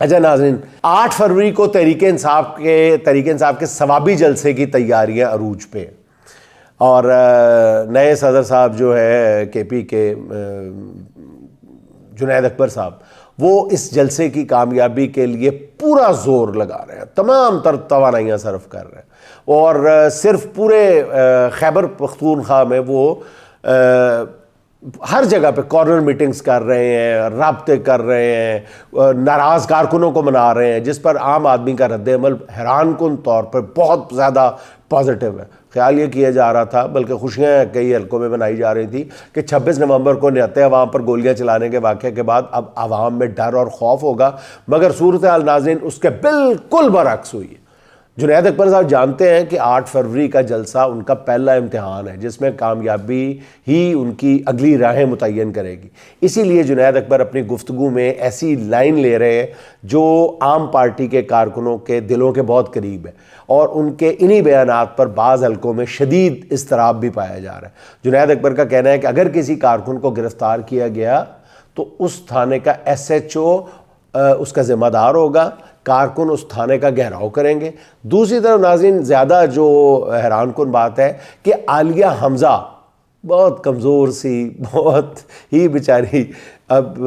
اچھا ناظرین، 8 فروری کو تحریک انصاف کے ثوابی جلسے کی تیاریاں عروج پہ، اور نئے صدر صاحب جو ہے کے پی کے جنید اکبر صاحب، وہ اس جلسے کی کامیابی کے لیے پورا زور لگا رہے ہیں، تمام تر توانائیاں صرف کر رہے ہیں، اور صرف پورے خیبر پختونخوا میں وہ ہر جگہ پہ کارنر میٹنگز کر رہے ہیں، رابطے کر رہے ہیں، ناراض کارکنوں کو منا رہے ہیں، جس پر عام آدمی کا رد عمل حیران کن طور پر بہت زیادہ پازیٹیو ہے۔ خیال یہ کیا جا رہا تھا، بلکہ خوشیاں کئی حلقوں میں منائی جا رہی تھی کہ 26 نومبر کو نہتے عوام پر گولیاں چلانے کے واقعے کے بعد اب عوام میں ڈر اور خوف ہوگا، مگر صورتحال ناظرین اس کے بالکل برعکس ہوئی ہے۔ جنید اکبر صاحب جانتے ہیں کہ 8 فروری کا جلسہ ان کا پہلا امتحان ہے، جس میں کامیابی ہی ان کی اگلی راہیں متعین کرے گی۔ اسی لیے جنید اکبر اپنی گفتگو میں ایسی لائن لے رہے ہیں جو عام پارٹی کے کارکنوں کے دلوں کے بہت قریب ہے، اور ان کے انہی بیانات پر بعض حلقوں میں شدید اضطراب بھی پایا جا رہا ہے۔ جنید اکبر کا کہنا ہے کہ اگر کسی کارکن کو گرفتار کیا گیا تو اس تھانے کا SHO اس کا ذمہ دار ہوگا، کارکن اس تھانے کا گھیراؤ کریں گے۔ دوسری طرف ناظرین، زیادہ جو حیران کن بات ہے کہ عالیہ حمزہ بہت کمزور سی، بہت ہی بیچاری، اب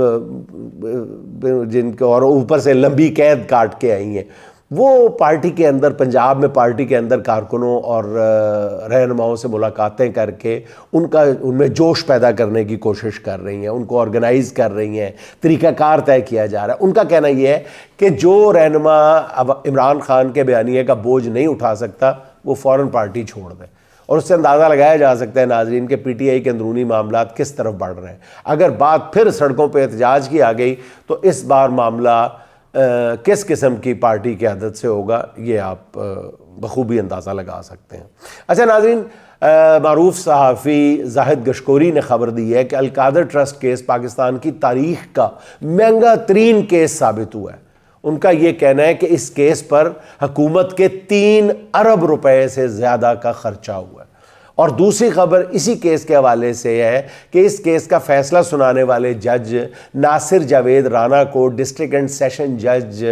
جن کو اور اوپر سے لمبی قید کاٹ کے آئی ہیں، وہ پارٹی کے اندر، پنجاب میں پارٹی کے اندر کارکنوں اور رہنماؤں سے ملاقاتیں کر کے ان میں جوش پیدا کرنے کی کوشش کر رہی ہیں، ان کو آرگنائز کر رہی ہیں، طریقہ کار طے کیا جا رہا ہے۔ ان کا کہنا یہ ہے کہ جو رہنما عمران خان کے بیانیے کا بوجھ نہیں اٹھا سکتا وہ فوراً پارٹی چھوڑ دے، اور اس سے اندازہ لگایا جا سکتا ہے ناظرین کہ PTI کے اندرونی معاملات کس طرف بڑھ رہے ہیں۔ اگر بات پھر سڑکوں پہ احتجاج کی آ گئی تو اس بار معاملہ کس قسم کی پارٹی کی عادت سے ہوگا، یہ آپ بخوبی اندازہ لگا سکتے ہیں۔ اچھا ناظرین، معروف صحافی زاہد گشکوری نے خبر دی ہے کہ القادر ٹرسٹ کیس پاکستان کی تاریخ کا مہنگا ترین کیس ثابت ہوا ہے۔ ان کا یہ کہنا ہے کہ اس کیس پر حکومت کے 3 ارب روپے سے زیادہ کا خرچہ ہوا ہے۔ اور دوسری خبر اسی کیس کے حوالے سے ہے کہ اس کیس کا فیصلہ سنانے والے جج ناصر جاوید رانا کو ڈسٹرکٹ اینڈ سیشن جج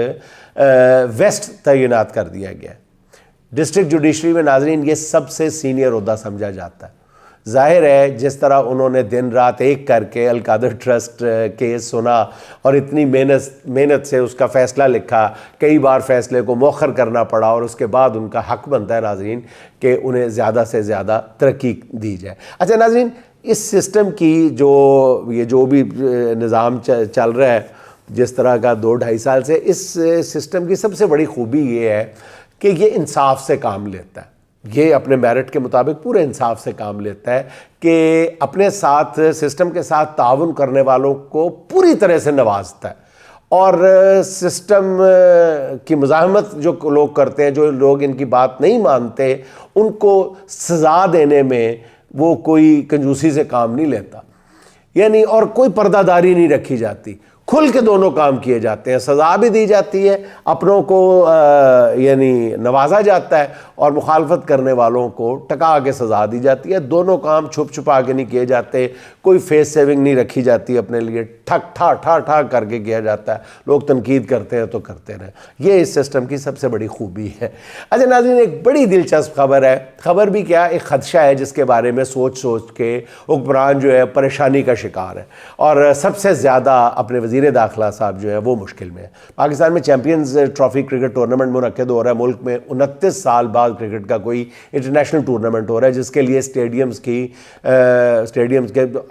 ویسٹ تعینات کر دیا گیا ہے۔ ڈسٹرکٹ جوڈیشری میں ناظرین یہ سب سے سینئر عہدہ سمجھا جاتا ہے۔ ظاہر ہے جس طرح انہوں نے دن رات ایک کر کے القادر ٹرسٹ کیس سنا اور اتنی محنت سے اس کا فیصلہ لکھا، کئی بار فیصلے کو مؤخر کرنا پڑا، اور اس کے بعد ان کا حق بنتا ہے ناظرین کہ انہیں زیادہ سے زیادہ ترقی دی جائے۔ اچھا ناظرین، اس سسٹم کی جو بھی نظام چل رہا ہے جس طرح کا 2-2.5 سال سے، اس سسٹم کی سب سے بڑی خوبی یہ ہے کہ یہ انصاف سے کام لیتا ہے۔ یہ اپنے میرٹ کے مطابق پورے انصاف سے کام لیتا ہے کہ اپنے ساتھ سسٹم کے ساتھ تعاون کرنے والوں کو پوری طرح سے نوازتا ہے، اور سسٹم کی مزاحمت جو لوگ کرتے ہیں، جو لوگ ان کی بات نہیں مانتے، ان کو سزا دینے میں وہ کوئی کنجوسی سے کام نہیں لیتا، یعنی اور کوئی پردہ داری نہیں رکھی جاتی، کھل کے دونوں کام کیے جاتے ہیں، سزا بھی دی جاتی ہے، اپنوں کو یعنی نوازا جاتا ہے، اور مخالفت کرنے والوں کو ٹکا کے سزا دی جاتی ہے۔ دونوں کام چھپ چھپا کے نہیں کیے جاتے، کوئی فیس سیونگ نہیں رکھی جاتی اپنے لیے، ٹھک ٹھا کر کے کیا جاتا ہے۔ لوگ تنقید کرتے ہیں تو کرتے رہیں، یہ اس سسٹم کی سب سے بڑی خوبی ہے۔ اچھا ناظرین، ایک بڑی دلچسپ خبر ہے، خبر بھی کیا، ایک خدشہ ہے جس کے بارے میں سوچ کے حکمران جو ہے پریشانی کا شکار ہے، اور سب سے زیادہ اپنے وزیر داخلہ صاحب جو ہے وہ مشکل میں ہے۔ پاکستان میں چیمپئنز ٹرافی کرکٹ ٹورنامنٹ منعقد ہو رہا ہے، ملک میں 29 سال بعد کرکٹ کا کوئی انٹرنیشنل ٹورنامنٹ ہو رہا ہے، جس کے لیے اسٹیڈیمز کے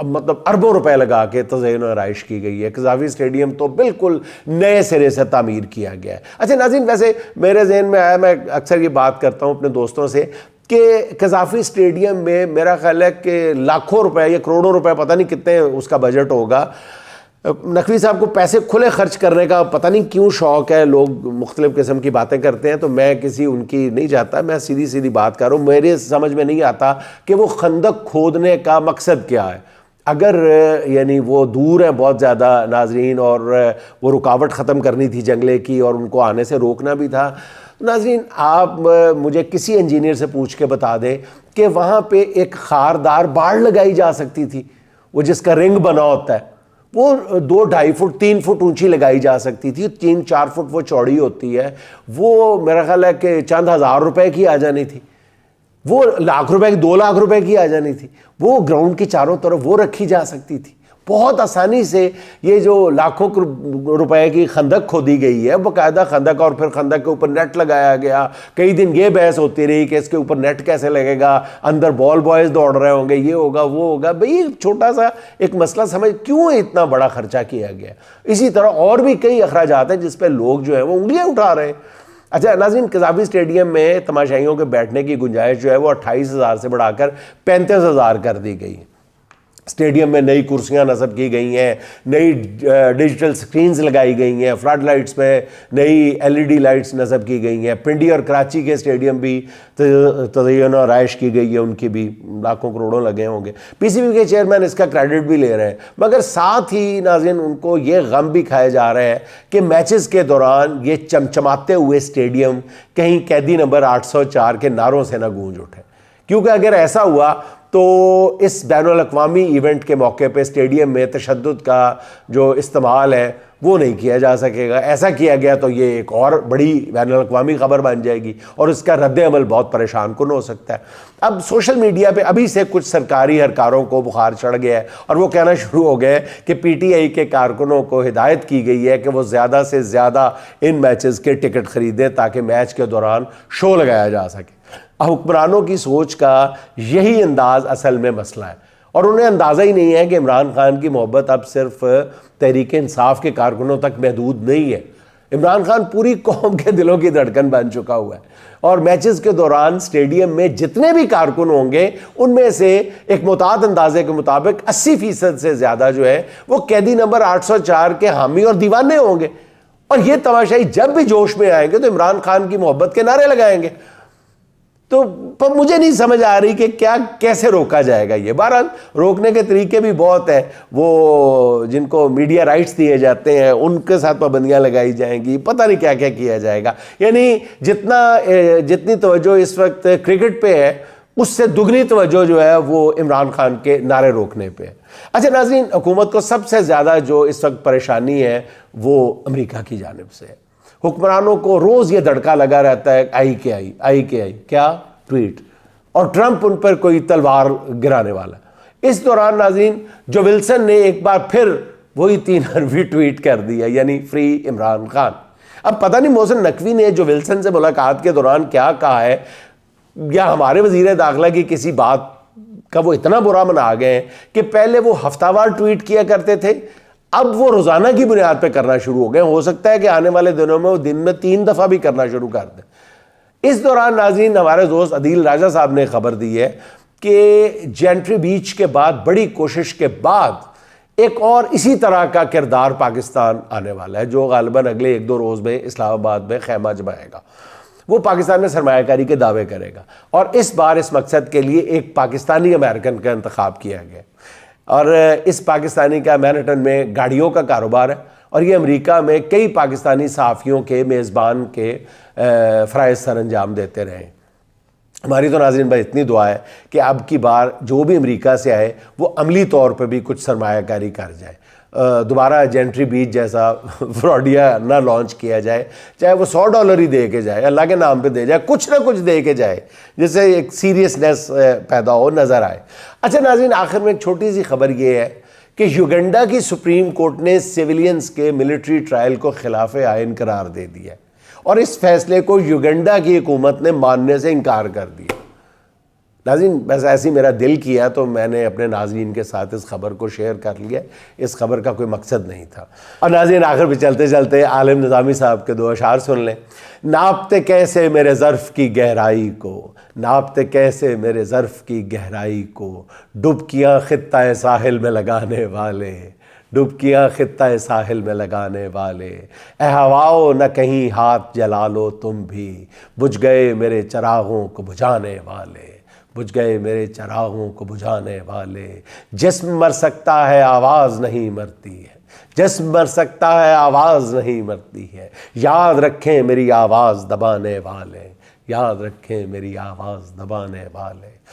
مطلب اربوں روپے لگا کے تزئین و آرائش کی گئی ہے۔ قذافی اسٹیڈیم تو بالکل نئے سرے سے تعمیر کیا گیا ہے۔ اچھا ناظرین، ویسے میرے ذہن میں آیا، میں اکثر یہ بات کرتا ہوں اپنے دوستوں سے کہ قذافی اسٹیڈیم میں میرا خیال ہے کہ لاکھوں روپے یا کروڑوں روپے، پتہ نہیں کتنے اس کا بجٹ ہوگا۔ نقوی صاحب کو پیسے کھلے خرچ کرنے کا پتہ نہیں کیوں شوق ہے، لوگ مختلف قسم کی باتیں کرتے ہیں، تو میں کسی ان کی نہیں چاہتا، میں سیدھی بات کر رہا ہوں۔ میرے سمجھ میں نہیں آتا کہ وہ خندق کھودنے کا مقصد کیا ہے۔ اگر یعنی وہ دور ہیں بہت زیادہ ناظرین، اور وہ رکاوٹ ختم کرنی تھی جنگلے کی، اور ان کو آنے سے روکنا بھی تھا، ناظرین آپ مجھے کسی انجینئر سے پوچھ کے بتا دیں کہ وہاں پہ ایک خاردار باڑ لگائی جا سکتی تھی، وہ جس کا رنگ بنا ہوتا ہے، وہ 2-2.5 فٹ 3 فٹ اونچی لگائی جا سکتی تھی، 3-4 فٹ وہ چوڑی ہوتی ہے، وہ میرا خیال ہے کہ چند ہزار روپے کی آ جانی تھی، وہ لاکھ روپے کی 2 لاکھ روپے کی آ جانی تھی، وہ گراؤنڈ کی چاروں طرف وہ رکھی جا سکتی تھی۔ بہت آسانی سے یہ جو لاکھوں روپے کی خندق کھودی گئی ہے، باقاعدہ خندق، اور پھر خندق کے اوپر نیٹ لگایا گیا، کئی دن یہ بحث ہوتی رہی کہ اس کے اوپر نیٹ کیسے لگے گا، اندر بال بوائز دوڑ رہے ہوں گے، یہ ہوگا وہ ہوگا۔ بھئی چھوٹا سا ایک مسئلہ سمجھ کیوں اتنا بڑا خرچہ کیا گیا؟ اسی طرح اور بھی کئی اخراجات ہیں جس پہ لوگ جو ہیں وہ انگلیاں اٹھا رہے ہیں۔ اچھا ناظرین، قذافی اسٹیڈیم میں تماشائیوں کے بیٹھنے کی گنجائش جو ہے وہ 28,000 سے بڑھا کر 35,000 کر دی گئی۔ اسٹیڈیم میں نئی کرسیاں نصب کی گئی ہیں، نئی ڈیجیٹل سکرینز لگائی گئی ہیں، فلڈ لائٹس میں نئی LED لائٹس نصب کی گئی ہیں۔ پنڈی اور کراچی کے اسٹیڈیم بھی تزئین و آرائش کی گئی ہے، ان کی بھی لاکھوں کروڑوں لگے ہوں گے۔ PCB کے چیئرمین اس کا کریڈٹ بھی لے رہے ہیں، مگر ساتھ ہی ناظرین ان کو یہ غم بھی کھائے جا رہے ہیں کہ میچز کے دوران یہ چمچماتے ہوئے اسٹیڈیم کہیں قیدی نمبر 804 کے نعروں سے نہ گونج اٹھے، کیونکہ اگر ایسا ہوا تو اس بین الاقوامی ایونٹ کے موقع پہ اسٹیڈیم میں تشدد کا جو استعمال ہے وہ نہیں کیا جا سکے گا۔ ایسا کیا گیا تو یہ ایک اور بڑی بین الاقوامی خبر بن جائے گی اور اس کا رد عمل بہت پریشان کن ہو سکتا ہے۔ اب سوشل میڈیا پہ ابھی سے کچھ سرکاری اہلکاروں کو بخار چڑھ گیا ہے اور وہ کہنا شروع ہو گئے کہ PTI کے کارکنوں کو ہدایت کی گئی ہے کہ وہ زیادہ سے زیادہ ان میچز کے ٹکٹ خریدیں تاکہ میچ کے دوران شو لگایا جا سکے۔ حکمرانوں کی سوچ کا یہی انداز اصل میں مسئلہ ہے، اور انہیں اندازہ ہی نہیں ہے کہ عمران خان کی محبت اب صرف تحریک انصاف کے کارکنوں تک محدود نہیں ہے۔ عمران خان پوری قوم کے دلوں کی دھڑکن بن چکا ہوا ہے، اور میچز کے دوران اسٹیڈیم میں جتنے بھی کارکن ہوں گے ان میں سے ایک معتاد اندازے کے مطابق 80% سے زیادہ جو ہے وہ قیدی نمبر 804 کے حامی اور دیوانے ہوں گے، اور یہ تماشائی جب بھی جوش میں آئیں گے تو عمران خان کی محبت کے نعرے لگائیں گے۔ تو پر مجھے نہیں سمجھ آ رہی کہ کیسے روکا جائے گا یہ۔ بہرحال روکنے کے طریقے بھی بہت ہیں، وہ جن کو میڈیا رائٹس دیے جاتے ہیں ان کے ساتھ پابندیاں لگائی جائیں گی، پتہ نہیں کیا کیا کیا جائے گا۔ یعنی جتنی توجہ اس وقت کرکٹ پہ ہے اس سے دگنی توجہ جو ہے وہ عمران خان کے نعرے روکنے پہ ہے۔ اچھا ناظرین، حکومت کو سب سے زیادہ جو اس وقت پریشانی ہے وہ امریکہ کی جانب سے ہے۔ حکمرانوں کو روز یہ دھڑکا لگا رہتا ہے، آئی کیا ٹویٹ، اور ٹرمپ ان پر کوئی تلوار گرانے والا۔ اس دوران ناظرین جو ولسن نے ایک بار پھر وہی 3 حرفی ٹویٹ کر دیا، یعنی فری عمران خان۔ اب پتہ نہیں محسن نقوی نے جو ولسن سے ملاقات کے دوران کیا کہا ہے، یا ہمارے وزیر داخلہ کی کسی بات کا وہ اتنا برا منا گئے ہیں کہ پہلے وہ ہفتہ وار ٹویٹ کیا کرتے تھے، اب وہ روزانہ کی بنیاد پہ کرنا شروع ہو گئے۔ ہو سکتا ہے کہ آنے والے دنوں میں وہ دن میں 3 دفعہ بھی کرنا شروع کر دیں۔ اس دوران ناظرین ہمارے دوست عدیل راجہ صاحب نے خبر دی ہے کہ جینٹری بیچ کے بعد بڑی کوشش کے بعد ایک اور اسی طرح کا کردار پاکستان آنے والا ہے، جو غالباً اگلے 1-2 روز میں اسلام آباد میں خیمہ جمائے گا۔ وہ پاکستان میں سرمایہ کاری کے دعوے کرے گا، اور اس بار اس مقصد کے لیے ایک پاکستانی امریکن کا انتخاب کیا گیا، اور اس پاکستانی کا مینہٹن میں گاڑیوں کا کاروبار ہے، اور یہ امریکہ میں کئی پاکستانی صحافیوں کے میزبان کے فرائض سر انجام دیتے رہے۔ ہماری تو ناظرین بھائی اتنی دعا ہے کہ اب کی بار جو بھی امریکہ سے آئے وہ عملی طور پہ بھی کچھ سرمایہ کاری کر جائے، دوبارہ جینٹری بیچ جیسا فراڈیا نہ لانچ کیا جائے، چاہے وہ $100 ہی دے کے جائے، اللہ کے نام پہ دے جائے، کچھ نہ کچھ دے کے جائے، جس سے ایک سیریسنیس پیدا ہو، نظر آئے۔ اچھا ناظرین، آخر میں ایک چھوٹی سی خبر یہ ہے کہ یوگنڈا کی سپریم کورٹ نے سیویلینز کے ملٹری ٹرائل کو خلاف آئین قرار دے دیا، اور اس فیصلے کو یوگنڈا کی حکومت نے ماننے سے انکار کر دیا۔ ناظرین بس ایسی میرا دل کیا تو میں نے اپنے ناظرین کے ساتھ اس خبر کو شیئر کر لیا، اس خبر کا کوئی مقصد نہیں تھا۔ اور ناظرین آخر پہ چلتے چلتے عالم نظامی صاحب کے 2 اشعار سن لیں۔ ناپتے کیسے میرے ظرف کی گہرائی کو، ناپتے کیسے میرے ظرف کی گہرائی کو، ڈبکیاں خطہ ساحل میں لگانے والے، ڈبکیاں خطہ ساحل میں لگانے والے، اے ہواؤ نہ کہیں ہاتھ جلا لو تم بھی، بجھ گئے میرے چراغوں کو بجھانے والے، بجھ گئے میرے چراغوں کو بجھانے والے۔ جسم مر سکتا ہے آواز نہیں مرتی ہے، جسم مر سکتا ہے آواز نہیں مرتی ہے، یاد رکھیں میری آواز دبانے والے، یاد رکھیں میری آواز دبانے والے۔